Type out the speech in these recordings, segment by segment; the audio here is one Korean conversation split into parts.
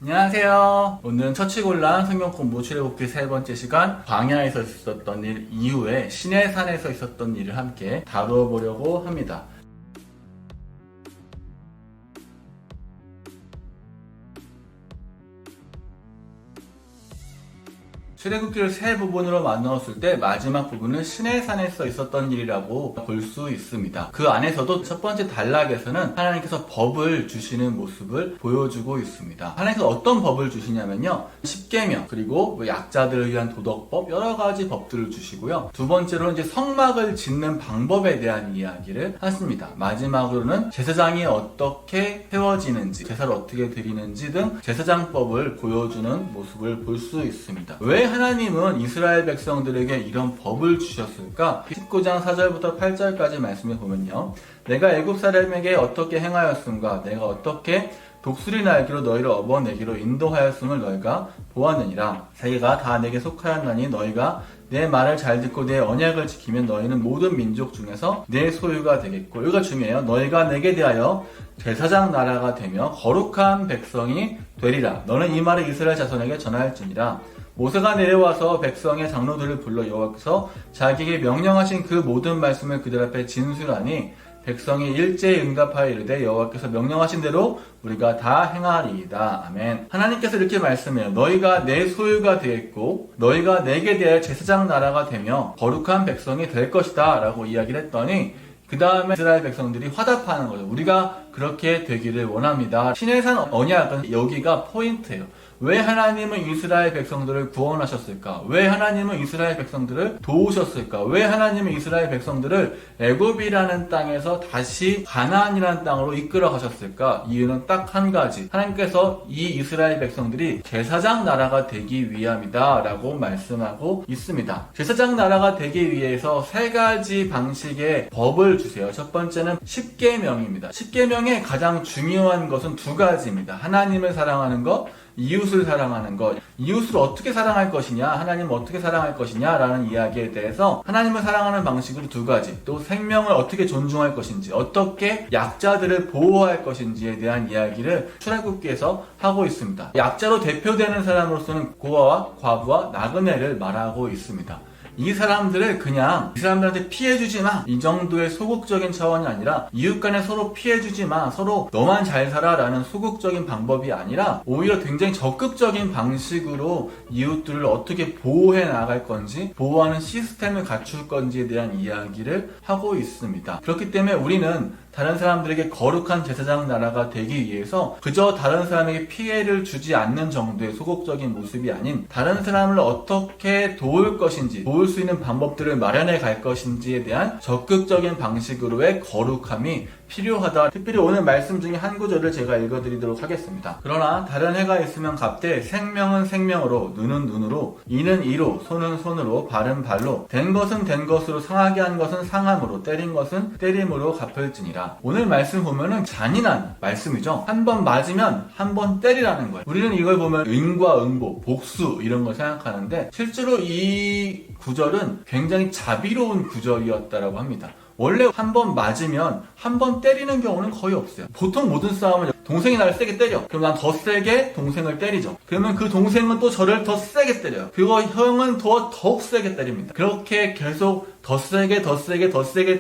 안녕하세요. 오늘은 처치곤란 성경 공부 출애굽기 세 번째 시간 광야에서 있었던 일 이후에 시내산에서 있었던 일을 함께 다뤄보려고 합니다. 출애굽기를 세 부분으로 나누었을 때 마지막 부분은 시내산에서 있었던 일이라고 볼 수 있습니다. 그 안에서도 첫 번째 단락에서는 하나님께서 법을 주시는 모습을 보여주고 있습니다. 하나님께서 어떤 법을 주시냐면요, 십계명, 그리고 약자들을 위한 도덕법, 여러 가지 법들을 주시고요. 두 번째로는 이제 성막을 짓는 방법에 대한 이야기를 하십니다. 마지막으로는 제사장이 어떻게 세워지는지, 제사를 어떻게 드리는지 등 제사장법을 보여주는 모습을 볼 수 있습니다. 왜 하나님은 이스라엘 백성들에게 이런 법을 주셨을까? 19장 4절부터 8절까지 말씀을 보면요, 내가 애굽 사람에게 어떻게 행하였음과 내가 어떻게 독수리 날개로 너희를 업어내기로 인도하였음을 너희가 보았느니라. 세계가 다 내게 속하였나니 너희가 내 말을 잘 듣고 내 언약을 지키면 너희는 모든 민족 중에서 내 소유가 되겠고, 이거 중요해요. 너희가 내게 대하여 제사장 나라가 되며 거룩한 백성이 되리라. 너는 이 말을 이스라엘 자손에게 전하였지니라. 모세가 내려와서 백성의 장로들을 불러 여호와께서 자기에게 명령하신 그 모든 말씀을 그들 앞에 진술하니 백성이 일제히 응답하여 이르되 여호와께서 명령하신 대로 우리가 다 행하리이다. 아멘. 하나님께서 이렇게 말씀해요. 너희가 내 소유가 되겠고 너희가 내게 대하여 제사장 나라가 되며 거룩한 백성이 될 것이다 라고 이야기를 했더니 그 다음에 이스라엘 백성들이 화답하는 거죠. 우리가 그렇게 되기를 원합니다. 시내산 언약은 여기가 포인트예요. 왜 하나님은 이스라엘 백성들을 구원하셨을까? 왜 하나님은 이스라엘 백성들을 도우셨을까? 왜 하나님은 이스라엘 백성들을 애굽이라는 땅에서 다시 가나안이라는 땅으로 이끌어 가셨을까? 이유는 딱 한 가지. 하나님께서 이 이스라엘 백성들이 제사장 나라가 되기 위함이다 라고 말씀하고 있습니다. 제사장 나라가 되기 위해서 세 가지 방식의 법을 주세요. 첫 번째는 십계명입니다. 십계명의 가장 중요한 것은 두 가지입니다. 하나님을 사랑하는 것, 이웃을 사랑하는 것. 이웃을 어떻게 사랑할 것이냐, 하나님을 어떻게 사랑할 것이냐 라는 이야기에 대해서 하나님을 사랑하는 방식으로 두 가지, 또 생명을 어떻게 존중할 것인지, 어떻게 약자들을 보호할 것인지에 대한 이야기를 출애굽기에서 하고 있습니다. 약자로 대표되는 사람으로서는 고아와 과부와 나그네를 말하고 있습니다. 이 사람들을 그냥 이 사람들한테 피해주지 마, 이 정도의 소극적인 차원이 아니라 이웃 간에 서로 피해주지 마, 서로 너만 잘 살아 라는 소극적인 방법이 아니라 오히려 굉장히 적극적인 방식으로 이웃들을 어떻게 보호해 나갈 건지, 보호하는 시스템을 갖출 건지에 대한 이야기를 하고 있습니다. 그렇기 때문에 우리는 다른 사람들에게 거룩한 제사장 나라가 되기 위해서 그저 다른 사람에게 피해를 주지 않는 정도의 소극적인 모습이 아닌, 다른 사람을 어떻게 도울 것인지, 도울 수 있는 방법들을 마련해 갈 것인지에 대한 적극적인 방식으로의 거룩함이 필요하다. 특별히 오늘 말씀 중에 한 구절을 제가 읽어드리도록 하겠습니다. 그러나 다른 해가 있으면 갚되 생명은 생명으로, 눈은 눈으로, 이는 이로, 손은 손으로, 발은 발로, 된 것은 된 것으로, 상하게 한 것은 상함으로, 때린 것은 때림으로 갚을지니라. 오늘 말씀 보면은 잔인한 말씀이죠. 한 번 맞으면 한 번 때리라는 거예요. 우리는 이걸 보면 은과 응보, 복수 이런 걸 생각하는데 실제로 이 구절은 굉장히 자비로운 구절이었다라고 합니다. 원래 한 번 맞으면 한 번 때리는 경우는 거의 없어요. 보통 모든 싸움은 동생이 나를 세게 때려. 그럼 난 더 세게 동생을 때리죠. 그러면 그 동생은 또 저를 더 세게 때려요. 그리고 형은 더욱 세게 때립니다. 그렇게 계속 더 세게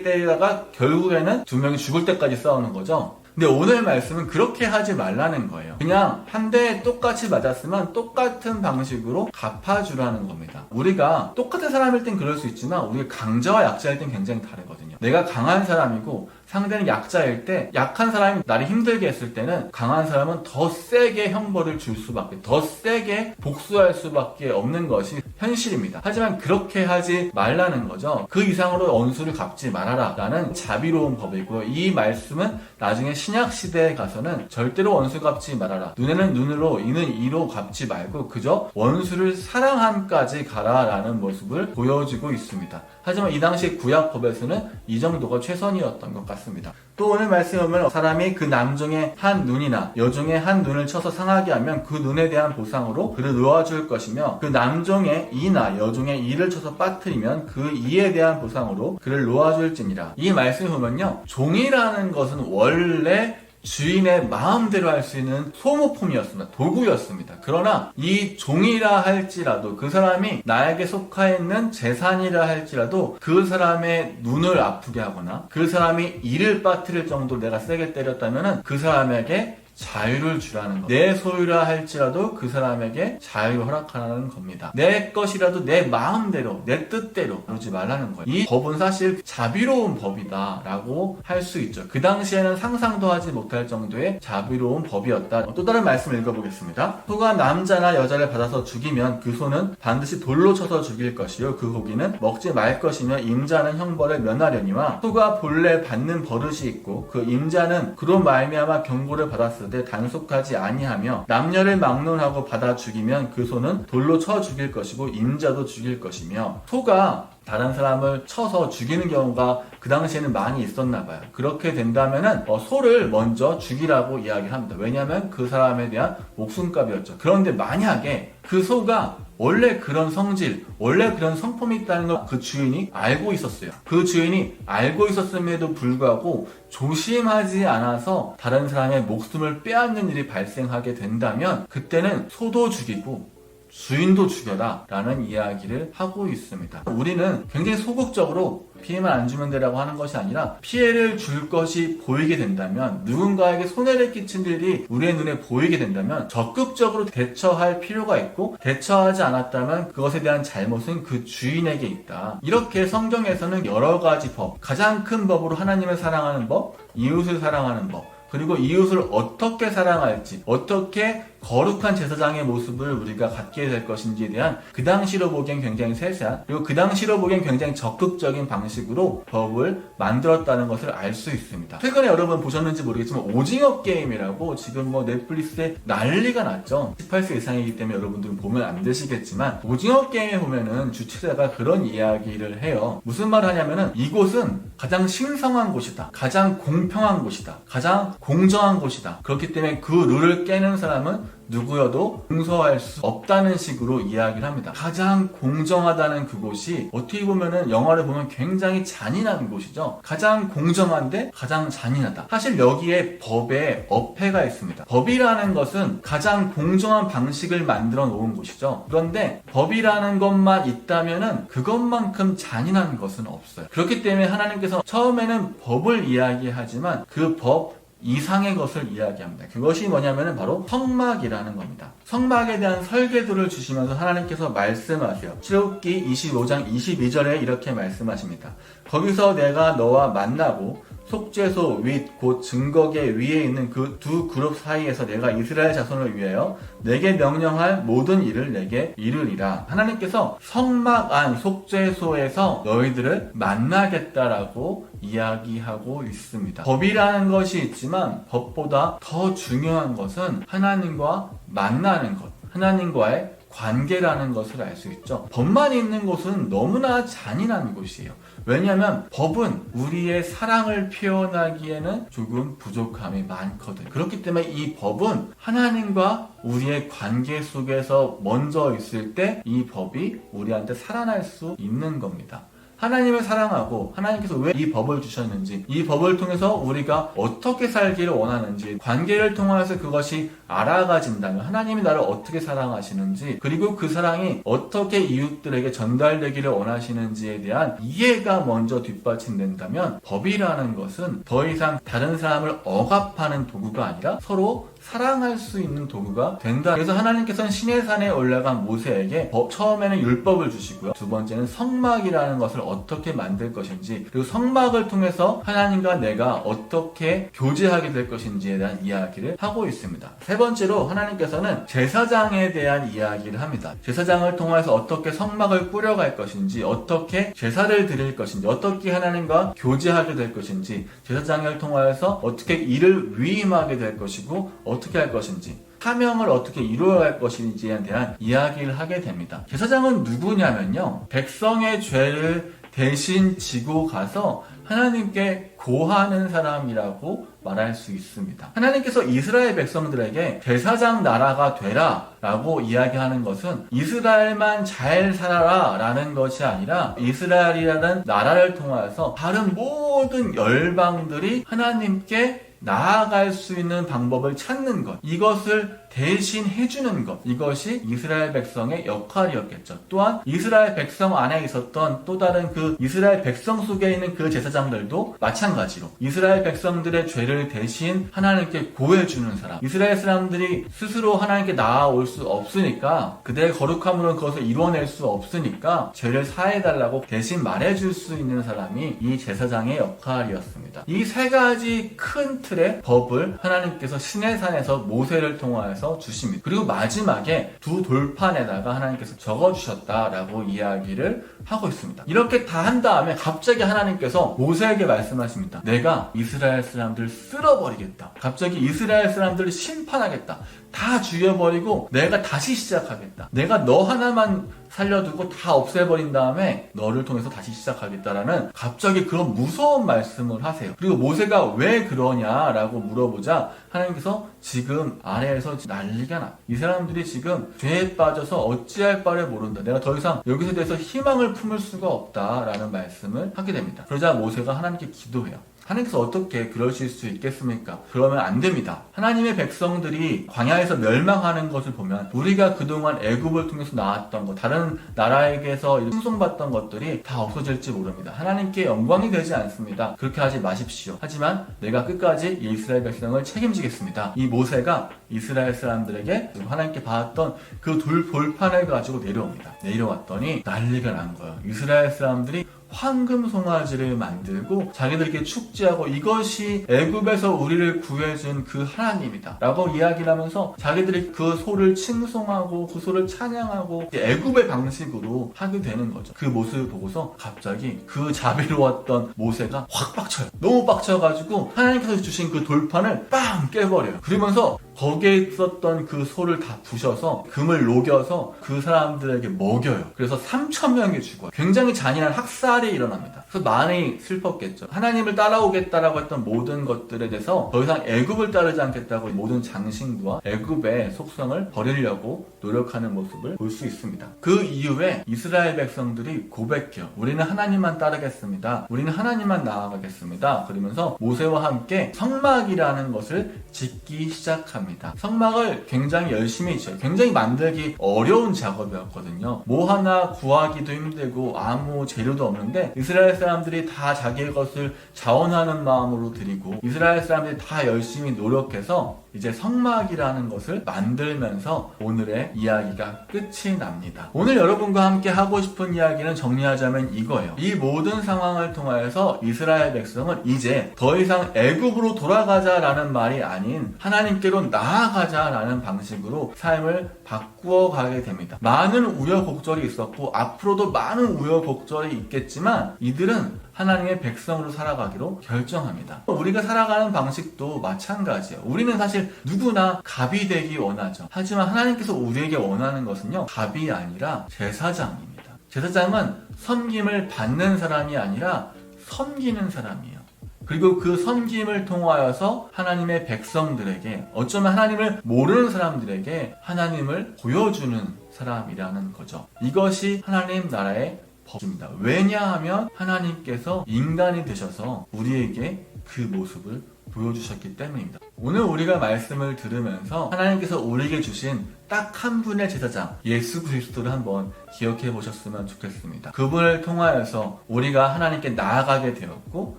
때리다가 결국에는 두 명이 죽을 때까지 싸우는 거죠. 근데 오늘 말씀은 그렇게 하지 말라는 거예요. 그냥 한 대에 똑같이 맞았으면 똑같은 방식으로 갚아주라는 겁니다. 우리가 똑같은 사람일 땐 그럴 수 있지만 우리가 강자와 약자일 땐 굉장히 다르거든요. 내가 강한 사람이고 상대는 약자일 때, 약한 사람이 나를 힘들게 했을 때는 강한 사람은 더 세게 형벌을 줄 수밖에, 더 세게 복수할 수밖에 없는 것이 현실입니다. 하지만 그렇게 하지 말라는 거죠. 그 이상으로 원수를 갚지 말아라 라는 자비로운 법이고요. 이 말씀은 나중에 신약 시대에 가서는 절대로 원수 갚지 말아라, 눈에는 눈으로, 이는 이로 갚지 말고 그저 원수를 사랑함까지 가라 라는 모습을 보여주고 있습니다. 하지만 이 당시 구약법에서는 이 정도가 최선이었던 것 같습니다. 또 오늘 말씀에 보면 사람이 그 남종의 한 눈이나 여종의 한 눈을 쳐서 상하게 하면 그 눈에 대한 보상으로 그를 놓아줄 것이며, 그 남종의 이나 여종의 이를 쳐서 빠뜨리면 그 이에 대한 보상으로 그를 놓아줄지니라. 이 말씀을 보면요, 종이라는 것은 원래 주인의 마음대로 할 수 있는 소모품이었습니다. 도구였습니다. 그러나 이 종이라 할지라도 그 사람이 나에게 속하 있는 재산이라 할지라도 그 사람의 눈을 아프게 하거나 그 사람이 이를 빠뜨릴 정도로 내가 세게 때렸다면 그 사람에게 자유를 주라는 것. 내 소유라 할지라도 그 사람에게 자유를 허락하라는 겁니다. 내 것이라도 내 마음대로, 내 뜻대로 그러지 말라는 거예요. 이 법은 사실 자비로운 법이다 라고 할 수 있죠. 그 당시에는 상상도 하지 못할 정도의 자비로운 법이었다. 또 다른 말씀을 읽어보겠습니다. 소가 남자나 여자를 받아서 죽이면 그 소는 반드시 돌로 쳐서 죽일 것이요 그 고기는 먹지 말 것이며 임자는 형벌을 면하려니와 소가 본래 받는 버릇이 있고 그 임자는 그로 말미암아 경고를 받았을 때 단속하지 아니하며 남녀를 막론하고 받아 죽이면 그 소는 돌로 쳐 죽일 것이고 임자도 죽일 것이며 소가 다른 사람을 쳐서 죽이는 경우가 그 당시에는 많이 있었나 봐요. 그렇게 된다면은 소를 먼저 죽이라고 이야기합니다. 왜냐하면 그 사람에 대한 목숨값이었죠. 그런데 만약에 그 소가 원래 그런 성질, 원래 그런 성품이 있다는 걸 그 주인이 알고 있었어요. 그 주인이 알고 있었음에도 불구하고 조심하지 않아서 다른 사람의 목숨을 빼앗는 일이 발생하게 된다면 그때는 소도 죽이고 주인도 죽여라 라는 이야기를 하고 있습니다. 우리는 굉장히 소극적으로 피해만 안 주면 되라고 하는 것이 아니라 피해를 줄 것이 보이게 된다면 누군가에게 손해를 끼친 일이 우리의 눈에 보이게 된다면 적극적으로 대처할 필요가 있고 대처하지 않았다면 그것에 대한 잘못은 그 주인에게 있다. 이렇게 성경에서는 여러 가지 법, 가장 큰 법으로 하나님을 사랑하는 법, 이웃을 사랑하는 법, 그리고 이웃을 어떻게 사랑할지, 어떻게 거룩한 제사장의 모습을 우리가 갖게 될 것인지에 대한 그 당시로 보기엔 굉장히 세세한, 그리고 그 당시로 보기엔 굉장히 적극적인 방식으로 법을 만들었다는 것을 알 수 있습니다. 최근에 여러분 보셨는지 모르겠지만 오징어 게임이라고 지금 넷플릭스에 난리가 났죠. 18세 이상이기 때문에 여러분들은 보면 안 되시겠지만 오징어 게임에 보면은 주최자가 그런 이야기를 해요. 무슨 말을 하냐면은 이곳은 가장 신성한 곳이다. 가장 공평한 곳이다. 가장 공정한 곳이다. 그렇기 때문에 그 룰을 깨는 사람은 누구여도 용서할 수 없다는 식으로 이야기를 합니다. 가장 공정하다는 그곳이 어떻게 보면은 영화를 보면 굉장히 잔인한 곳이죠. 가장 공정한데 가장 잔인하다. 사실 여기에 법에 어폐가 있습니다. 법이라는 것은 가장 공정한 방식을 만들어 놓은 곳이죠. 그런데 법이라는 것만 있다면은 그것만큼 잔인한 것은 없어요. 그렇기 때문에 하나님께서 처음에는 법을 이야기하지만 그 법 이상의 것을 이야기합니다. 그것이 뭐냐면은 바로 성막이라는 겁니다. 성막에 대한 설계도를 주시면서 하나님께서 말씀하세요. 출애굽기 25장 22절에 이렇게 말씀하십니다. 거기서 내가 너와 만나고 속죄소 윗 곧 증거계 위에 있는 그 두 그룹 사이에서 내가 이스라엘 자손을 위하여 내게 명령할 모든 일을 내게 이르리라. 하나님께서 성막 안 속죄소에서 너희들을 만나겠다라고 이야기하고 있습니다. 법이라는 것이 있지만 법보다 더 중요한 것은 하나님과 만나는 것, 하나님과의 관계라는 것을 알 수 있죠. 법만 있는 곳은 너무나 잔인한 곳이에요. 왜냐하면 법은 우리의 사랑을 표현하기에는 조금 부족함이 많거든. 그렇기 때문에 이 법은 하나님과 우리의 관계 속에서 먼저 있을 때 이 법이 우리한테 살아날 수 있는 겁니다. 하나님을 사랑하고 하나님께서 왜 이 법을 주셨는지, 이 법을 통해서 우리가 어떻게 살기를 원하는지, 관계를 통해서 그것이 알아가진다면 하나님이 나를 어떻게 사랑하시는지, 그리고 그 사랑이 어떻게 이웃들에게 전달되기를 원하시는지에 대한 이해가 먼저 뒷받침된다면 법이라는 것은 더 이상 다른 사람을 억압하는 도구가 아니라 서로 사랑할 수 있는 도구가 된다. 그래서 하나님께서는 시내산에 올라간 모세에게 처음에는 율법을 주시고요. 두 번째는 성막이라는 것을 어떻게 만들 것인지, 그리고 성막을 통해서 하나님과 내가 어떻게 교제하게 될 것인지에 대한 이야기를 하고 있습니다. 세 번째로 하나님께서는 제사장에 대한 이야기를 합니다. 제사장을 통해서 어떻게 성막을 꾸려갈 것인지, 어떻게 제사를 드릴 것인지, 어떻게 하나님과 교제하게 될 것인지, 제사장을 통해서 어떻게 일을 위임하게 될 것이고 어떻게 할 것인지, 사명을 어떻게 이루어갈 것인지에 대한 이야기를 하게 됩니다. 제사장은 누구냐면요, 백성의 죄를 대신 지고 가서 하나님께 고하는 사람이라고 말할 수 있습니다. 하나님께서 이스라엘 백성들에게 제사장 나라가 되라 라고 이야기하는 것은 이스라엘만 잘 살아라 라는 것이 아니라 이스라엘이라는 나라를 통해서 다른 모든 열방들이 하나님께 나아갈 수 있는 방법을 찾는 것, 이것을 대신 해주는 것, 이것이 이스라엘 백성의 역할이었겠죠. 또한 이스라엘 백성 안에 있었던 또 다른 그 이스라엘 백성 속에 있는 그 제사장들도 마찬가지로 이스라엘 백성들의 죄를 대신 하나님께 고해주는 사람, 이스라엘 사람들이 스스로 하나님께 나아올 수 없으니까, 그들의 거룩함으로는 그것을 이루어낼 수 없으니까 죄를 사해달라고 대신 말해줄 수 있는 사람이 이 제사장의 역할이었습니다. 이 세 가지 큰 틀의 법을 하나님께서 시내산에서 모세를 통하여서 주십니다. 그리고 마지막에 두 돌판에다가 하나님께서 적어주셨다라고 이야기를 하고 있습니다. 이렇게 다 한 다음에 갑자기 하나님께서 모세에게 말씀하십니다. 내가 이스라엘 사람들을 쓸어버리겠다. 갑자기 이스라엘 사람들을 심판하겠다. 다 죽여버리고 내가 다시 시작하겠다. 내가 너 하나만 살려두고 다 없애버린 다음에 너를 통해서 다시 시작하겠다라는 갑자기 그런 무서운 말씀을 하세요. 그리고 모세가 왜 그러냐라고 물어보자 하나님께서 지금 아래에서 난리가 나. 이 사람들이 지금 죄에 빠져서 어찌할 바를 모른다. 내가 더 이상 여기서 대해서 희망을 품을 수가 없다라는 말씀을 하게 됩니다. 그러자 모세가 하나님께 기도해요. 하나님께서 어떻게 그러실 수 있겠습니까? 그러면 안 됩니다. 하나님의 백성들이 광야에서 멸망하는 것을 보면 우리가 그동안 애굽을 통해서 나왔던 것, 다른 나라에게서 숭송받던 것들이 다 없어질지 모릅니다. 하나님께 영광이 되지 않습니다. 그렇게 하지 마십시오. 하지만 내가 끝까지 이스라엘 백성을 책임지겠습니다. 이 모세가 이스라엘 사람들에게 하나님께 받았던 그 돌판을 가지고 내려옵니다. 내려왔더니 난리가 난 거예요. 이스라엘 사람들이 황금 송아지를 만들고 자기들에게 축제하고 이것이 애굽에서 우리를 구해준 그 하나님이다 라고 이야기를 하면서 자기들이 그 소를 칭송하고 그 소를 찬양하고 애굽의 방식으로 하게 되는 거죠. 그 모습을 보고서 갑자기 그 자비로웠던 모세가 확 빡쳐요. 너무 빡쳐가지고 하나님께서 주신 그 돌판을 빵 깨버려요. 그러면서 거기에 있었던 그 소를 다 부셔서 금을 녹여서 그 사람들에게 먹여요. 그래서 3,000명이 죽어요. 굉장히 잔인한 학살이 일어납니다. 그래서 많이 슬펐겠죠. 하나님을 따라오겠다라고 했던 모든 것들에 대해서 더 이상 애굽을 따르지 않겠다고 모든 장신구와 애굽의 속성을 버리려고 노력하는 모습을 볼 수 있습니다. 그 이후에 이스라엘 백성들이 고백해요. 우리는 하나님만 따르겠습니다. 우리는 하나님만 나아가겠습니다. 그러면서 모세와 함께 성막이라는 것을 짓기 시작합니다. 성막을 굉장히 열심히 지어요. 굉장히 만들기 어려운 작업이었거든요. 뭐 하나 구하기도 힘들고 아무 재료도 없는데 이스라엘 사람들이 다 자기의 것을 자원하는 마음으로 드리고 이스라엘 사람들이 다 열심히 노력해서 이제 성막이라는 것을 만들면서 오늘의 이야기가 끝이 납니다. 오늘 여러분과 함께 하고 싶은 이야기는 정리하자면 이거예요. 이 모든 상황을 통하여서 이스라엘 백성은 이제 더 이상 애굽으로 돌아가자라는 말이 아닌 하나님께로 나아가자라는 방식으로 삶을 바꾸어 가게 됩니다. 많은 우여곡절이 있었고 앞으로도 많은 우여곡절이 있겠지만 이들은 하나님의 백성으로 살아가기로 결정합니다. 우리가 살아가는 방식도 마찬가지예요. 우리는 사실 누구나 갑이 되기 원하죠. 하지만 하나님께서 우리에게 원하는 것은요, 갑이 아니라 제사장입니다. 제사장은 섬김을 받는 사람이 아니라 섬기는 사람이에요. 그리고 그 섬김을 통하여서 하나님의 백성들에게, 어쩌면 하나님을 모르는 사람들에게 하나님을 보여주는 사람이라는 거죠. 이것이 하나님 나라의 법입니다. 왜냐하면 하나님께서 인간이 되셔서 우리에게 그 모습을 보여주셨기 때문입니다. 오늘 우리가 말씀을 들으면서 하나님께서 우리에게 주신 딱 한 분의 제사장 예수 그리스도를 한번 기억해 보셨으면 좋겠습니다. 그분을 통하여서 우리가 하나님께 나아가게 되었고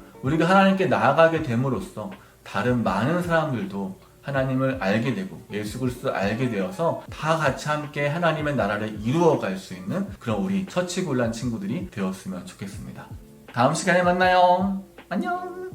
우리가 하나님께 나아가게 됨으로써 다른 많은 사람들도 하나님을 알게 되고 예수 그리스도를 알게 되어서 다 같이 함께 하나님의 나라를 이루어갈 수 있는 그런 우리 처치곤란 친구들이 되었으면 좋겠습니다. 다음 시간에 만나요. 안녕.